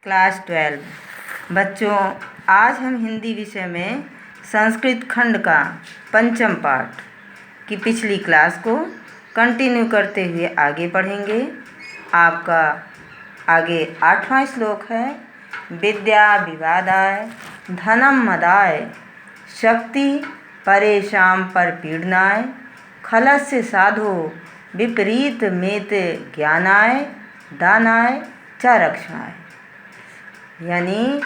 Class 12। बच्चों, आज हम हिंदी विषय में संस्कृत खंड का पंचम पाठ की पिछली क्लास को कंटिन्यू करते हुए आगे पढ़ेंगे। आपका आगे 8वां श्लोक है। विद्या विवादाय धनम मदाय शक्ति परेशान पर पीड़नाय खलस्य साधो विपरीत मेत ज्ञानाय दानाय च रक्षणाय। यानी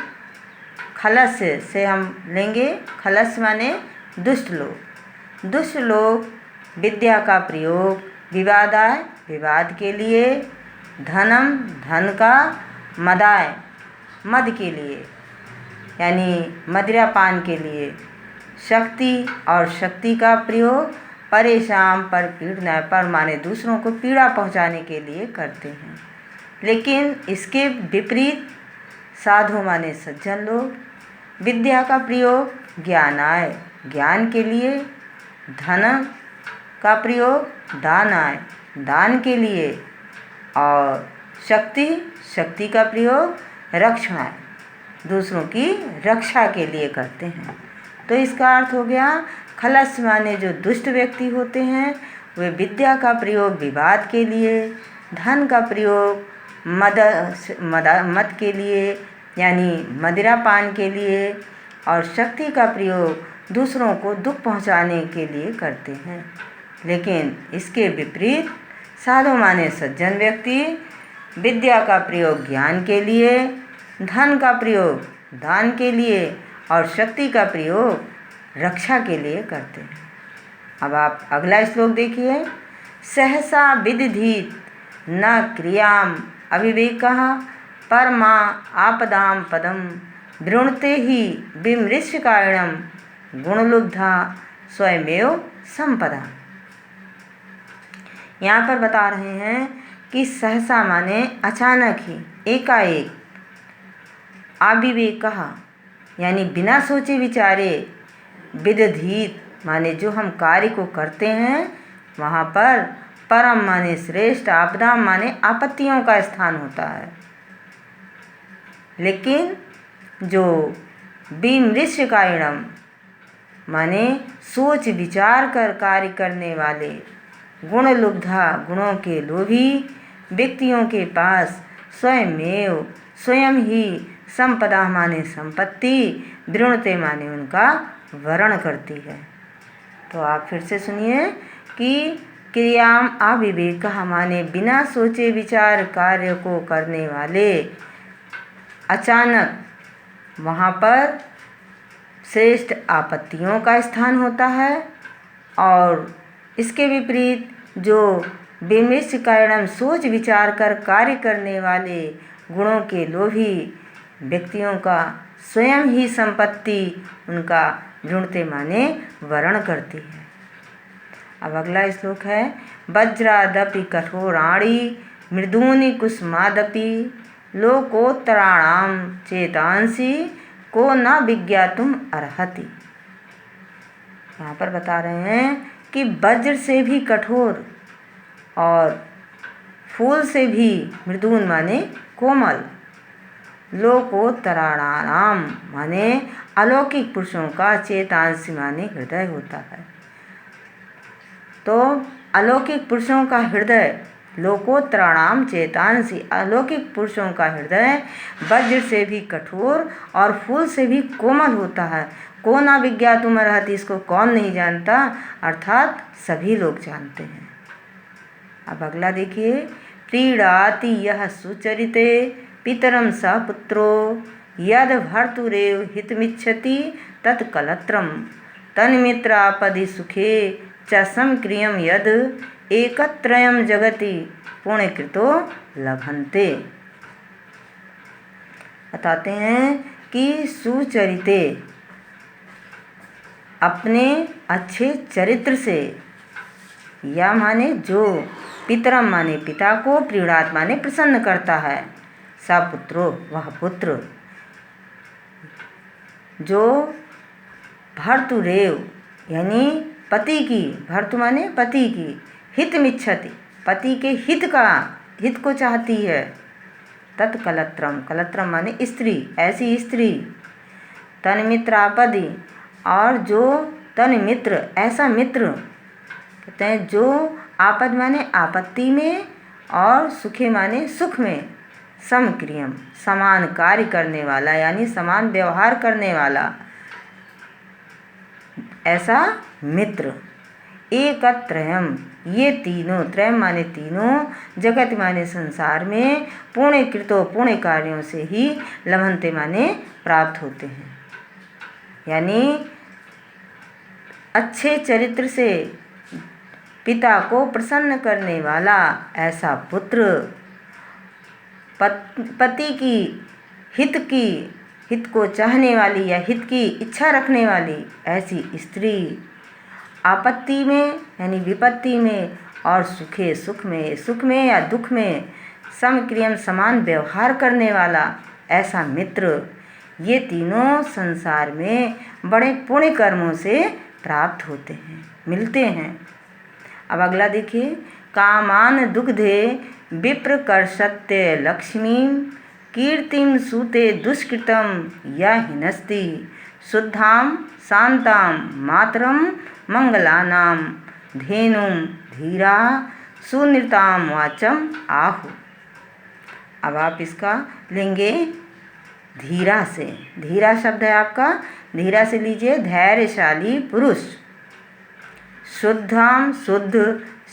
खलस्य से हम लेंगे, खलस्य माने दुष्ट लोग। दुष्ट लोग विद्या का प्रयोग विवादाय विवाद के लिए, धनम धन का, मदाय मद के लिए यानी मदिरा पान के लिए, शक्ति और शक्ति का प्रयोग परेशान पर पीड़ना पर माने दूसरों को पीड़ा पहुंचाने के लिए करते हैं। लेकिन इसके विपरीत साधु माने सज्जन लोग विद्या का प्रयोग ज्ञानाय ज्ञान के लिए, धन का प्रयोग दानाय दान के लिए और शक्ति का प्रयोग रक्षणाय दूसरों की रक्षा के लिए करते हैं। तो इसका अर्थ हो गया, खलस्य माने जो दुष्ट व्यक्ति होते हैं वे विद्या का प्रयोग विवाद के लिए, धन का प्रयोग मद के लिए यानी मदिरा पान के लिए और शक्ति का प्रयोग दूसरों को दुख पहुंचाने के लिए करते हैं। लेकिन इसके विपरीत साधु माने सज्जन व्यक्ति विद्या का प्रयोग ज्ञान के लिए, धन का प्रयोग दान के लिए और शक्ति का प्रयोग रक्षा के लिए करते हैं। अब आप अगला श्लोक देखिए। सहसा विदधीत न क्रियाम अविवेकः परमा आपदाम पदम वृणते ही विमृश्यकारिणम गुणलुब्धा स्वयमेव संपदा। यहाँ पर बता रहे हैं कि सहसा माने अचानक ही, एकाएक, अविवेकः यानी बिना सोचे विचारे, विदधीत माने जो हम कार्य को करते हैं वहाँ पर, परम माने श्रेष्ठ, आपदा माने आपत्तियों का स्थान होता है। लेकिन जो विमृश्यकारिणम माने सोच विचार कर कार्य करने वाले, गुणलुब्धा गुणों के लोभी व्यक्तियों के पास स्वयं ही संपदा माने संपत्ति, वृणते माने उनका वरण करती है। तो आप फिर से सुनिए कि क्रियाम अविवेकः माने बिना सोचे विचार कार्य को करने वाले, अचानक वहाँ पर श्रेष्ठ आपत्तियों का स्थान होता है। और इसके विपरीत जो विमृश्यकारिणम सोच विचार कर कार्य करने वाले गुणों के लोभी व्यक्तियों का स्वयं ही संपत्ति उनका वृणते माने वरण करती है। अब अगला श्लोक है। वज्रादपि कठोराणि मृदूनि कुसुमादपि लोकोत्तराणाम चेतांसी को न विज्ञातुम अर्हति। यहाँ पर बता रहे हैं कि वज्र से भी कठोर और फूल से भी मृदून माने कोमल, लोकोत्तराणाम माने अलौकिक पुरुषों का, चेतांसी माने हृदय होता है। तो अलौकिक पुरुषों का हृदय, लोकोत्तराणाम चेतांसी, अलौकिक पुरुषों का हृदय वज्र से भी कठोर और फूल से भी कोमल होता है। को ना विज्ञातुम अर्हति, इसको कौन नहीं जानता, अर्थात सभी लोग जानते हैं। अब अगला देखिए। प्रीणाति यह सुचरिते पितरम स पुत्रो यद भर्तुरेव हितमिच्छति तत्कलत्रम तन्मित्रापदि सुखे च समक्रियम यद एकत्रयम जगति पुण्यकृतो लभन्ते। बताते हैं कि सुचरिते अपने अच्छे चरित्र से, या माने जो, पितरम माने पिता को, प्रीणात माने प्रसन्न करता है, सपुत्रो वह पुत्र, जो भर्तुरेव यानी पति की, भर्तु माने पति की, हितमिच्छति पति के हित को चाहती है, तत्कलत्रम, कलत्रम माने स्त्री, ऐसी स्त्री। तन्मित्रापदि, और जो तन्मित्र, ऐसा मित्र। कहते हैं जो आपद माने आपत्ति में, और सुखे माने सुख में, समक्रियम समान कार्य करने वाला, यानी समान व्यवहार करने वाला ऐसा मित्र। एकत्रयम, ये तीनों, त्रयम माने तीनों, जगत माने संसार में, पुण्य कृतो, पुण्य कार्यों से ही लभन्ते माने प्राप्त होते हैं। यानी अच्छे चरित्र से पिता को प्रसन्न करने वाला ऐसा पुत्र, पति की हित को चाहने वाली या हित की इच्छा रखने वाली ऐसी स्त्री, आपत्ति में यानी विपत्ति में, और सुख में या दुख में समक्रियम समान व्यवहार करने वाला ऐसा मित्र। ये तीनों संसार में बड़े पुण्य कर्मों से प्राप्त होते हैं, मिलते हैं। अब अगला देखिए, कामान दुग्धे विप्र कर्षत्य लक्ष्मीं कीर्तिं सूते दुष्कृतम या हिनस्ति शुद्धां शांतां मातरं मंगलानां धेनुं धीरा सुनृतां वाचम आहु। अब आप इसका लेंगे धीरा से। धीरा शब्द है आपका, धीरा से लीजिए धैर्यशाली पुरुष, शुद्धां शुद्ध,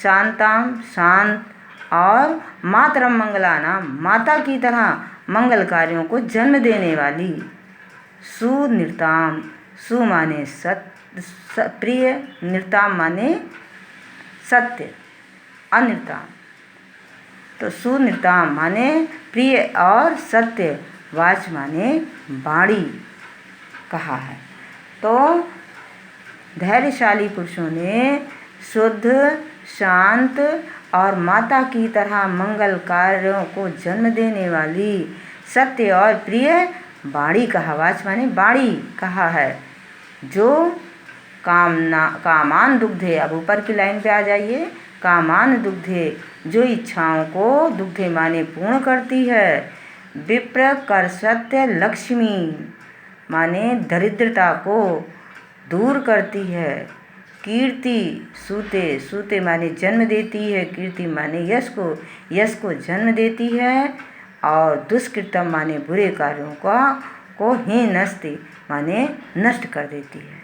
शांतां शांत, और मातरम मंगलानां माता की तरह मंगल कार्यों को जन्म देने वाली, सुनृताम, सु माने प्रिय, नृताम माने सत्य, अनृताम, तो सुनृताम माने प्रिय और सत्य, वाच माने वाणी कहा है। तो धैर्यशाली पुरुषों ने शुद्ध, शांत और माता की तरह मंगल कार्यों को जन्म देने वाली सत्य और प्रिय वाणी कहा, वाच माने वाणी कहा है, जो कामान दुग्धे। अब ऊपर की लाइन पे आ जाइए, कामान दुग्धे, जो इच्छाओं को दुग्धे माने पूर्ण करती है, विप्र कर्षत्य लक्ष्मी माने दरिद्रता को दूर करती है, कीर्ति सूते, सूते माने जन्म देती है, कीर्ति माने यश को जन्म देती है, और दुष्कृतम माने बुरे कार्यों को ही नस्ति माने नष्ट कर देती है।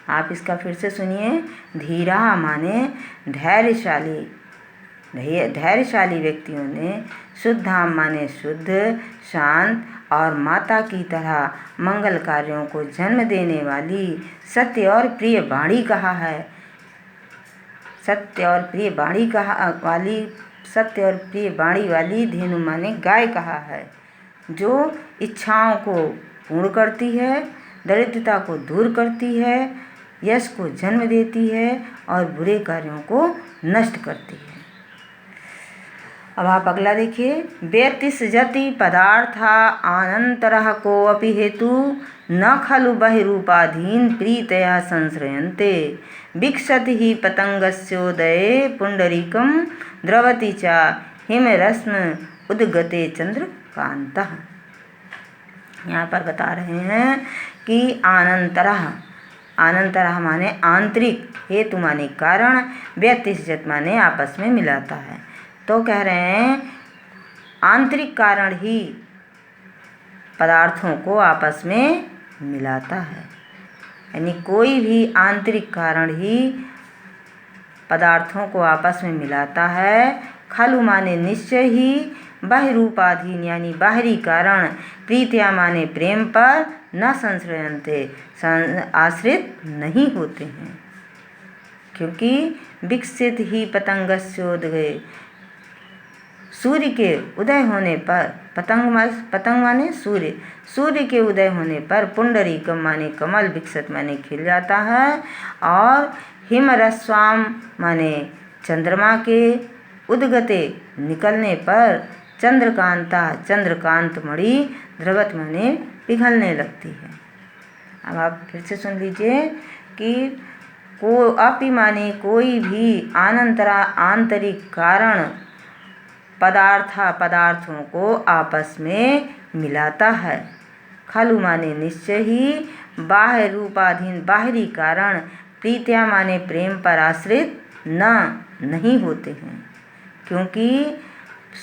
आप इसका फिर से सुनिए, धीरा माने धैर्यशाली, धैर्यशाली व्यक्तियों ने, शुद्धाम माने शुद्ध, शांत और माता की तरह मंगल कार्यों को जन्म देने वाली सत्य और प्रिय वाणी कहा है, सत्य और प्रिय वाणी कहा वाली, सत्य और प्रिय वाणी वाली धेनु माने गाय कहा है, जो इच्छाओं को पूर्ण करती है, दरिद्रता को दूर करती है, यश को जन्म देती है और बुरे कार्यों को नष्ट करती है। अब आप अगला देखिए, व्यतिसजति पदार्था आनंतरः कोऽपि हेतु न खलु बहिरूपाधीन प्रीतया संश्रयन्ते विक्षति हि पतंगस्योदये पुंडरीकं द्रवति च हिमरश्म उद्गते चंद्रकांतः। यहाँ पर बता रहे हैं कि आनंतरः, आनंतरः माने आंतरिक, हेतु माने कारण, व्यतिसजत माने आपस में मिलाता है। तो कह रहे हैं आंतरिक कारण ही पदार्थों को आपस में मिलाता है, यानी कोई भी आंतरिक कारण ही पदार्थों को आपस में मिलाता है। खलु माने निश्चय ही, बहिरूपाधीन यानी बाहरी कारण, प्रीत्या माने प्रेम पर, न संश्रयन्ते आश्रित नहीं होते हैं, क्योंकि विकसित ही पतंगस्योदये, सूर्य के उदय होने पर, पतंग माने सूर्य, सूर्य के उदय होने पर पुंडरीकम माने कमल, विकसित माने खिल जाता है, और हिमरस्वाम माने चंद्रमा के, उद्गते निकलने पर, चंद्रकांता चंद्रकांत मणि, द्रवत माने पिघलने लगती है। अब आप फिर से सुन लीजिए कि अपि माने कोई भी, आनंतरा आंतरिक कारण, पदार्थों को आपस में मिलाता है। खलु माने निश्चय ही, बाह्य रूपाधीन बाहरी कारण प्रीत्या माने प्रेम पर आश्रित नहीं होते हैं, क्योंकि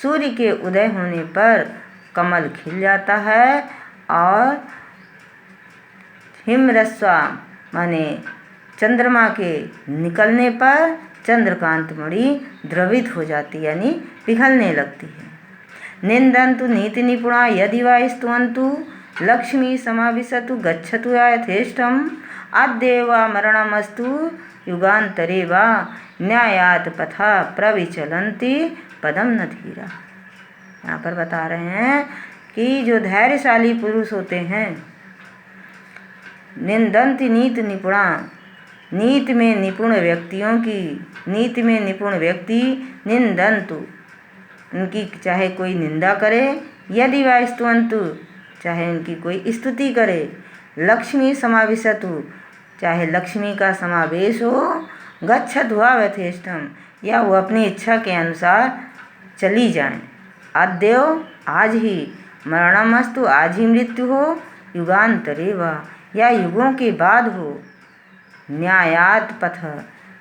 सूर्य के उदय होने पर कमल खिल जाता है और हिमरस्वा माने चंद्रमा के निकलने पर चंद्रकांत मणि द्रवित हो जाती यानी पिघलने लगती है। निंदन्तु नीति निपुणा यदि वा स्तुवन्तु लक्ष्मी समाविशतु गच्छतु यथेष्टम् अद्य वा मरणमस्तु युगान्तरे वा न्यायात पथा प्रविचलन्ति पदम न धीरा। यहाँ पर बता रहे हैं कि जो धैर्यशाली पुरुष होते हैं, निंदन्ति नीति निपुणा, नीति में निपुण व्यक्ति निंदन्तु, उनकी चाहे कोई निंदा करे, यदि वा स्तुवन्तु, चाहे उनकी कोई स्तुति करे, लक्ष्मी समाविशतु, चाहे लक्ष्मी का समावेश हो, गच्छतु यथेष्टम, या वो अपनी इच्छा के अनुसार चली जाएं। अद्य आज ही, मरणमस्तु आज ही मृत्यु हो, युगान्तरे वा या युगों के बाद हो, न्यायात पथ,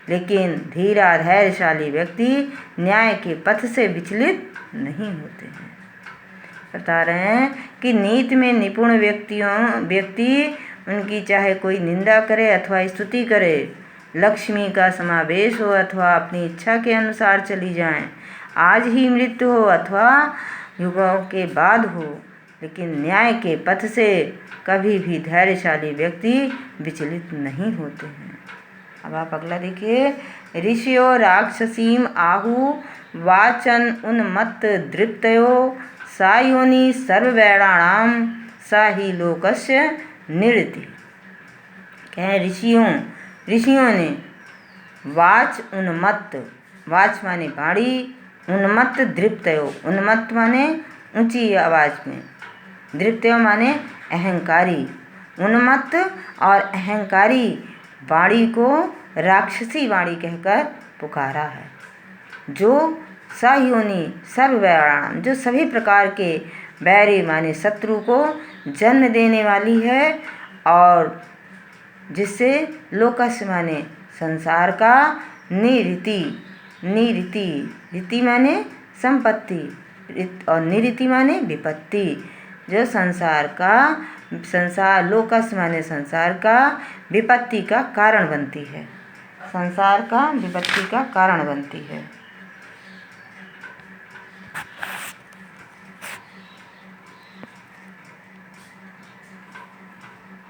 लेकिन धीरा धैर्यशाली व्यक्ति न्याय के पथ से विचलित नहीं होते हैं। बता रहे हैं कि नीति में निपुण व्यक्ति उनकी चाहे कोई निंदा करे अथवा स्तुति करे, लक्ष्मी का समावेश हो अथवा अपनी इच्छा के अनुसार चली जाएं, आज ही मृत्यु हो अथवा युगों के बाद हो, लेकिन न्याय के पथ से कभी भी धैर्यशाली व्यक्ति विचलित नहीं होते हैं। अब आप अगला देखिए। ऋषियो राक्षसीम आहु वाचन उन्मत्त दृप्तयो सा योनि सर्ववैराणाम सा ही लोकस्य निरति। कह ऋषियों ने वाच उन्मत्त, वाच माने वाणी, उन्मत्त दृप्तयो, उन्मत्त माने ऊंची आवाज़ में, दृप्तयो माने अहंकारी, उन्मत्त और अहंकारी वाणी को राक्षसी वाणी कहकर पुकारा है। जो सयोनि सर्ववैराणाम, जो सभी प्रकार के बैरी माने शत्रु को जन्म देने वाली है, और जिससे लोकस्य माने संसार का, रीति माने संपत्ति और निरीति माने विपत्ति, जो लोकस्य माने संसार का विपत्ति का कारण बनती है, संसार का विपत्ति का कारण बनती है।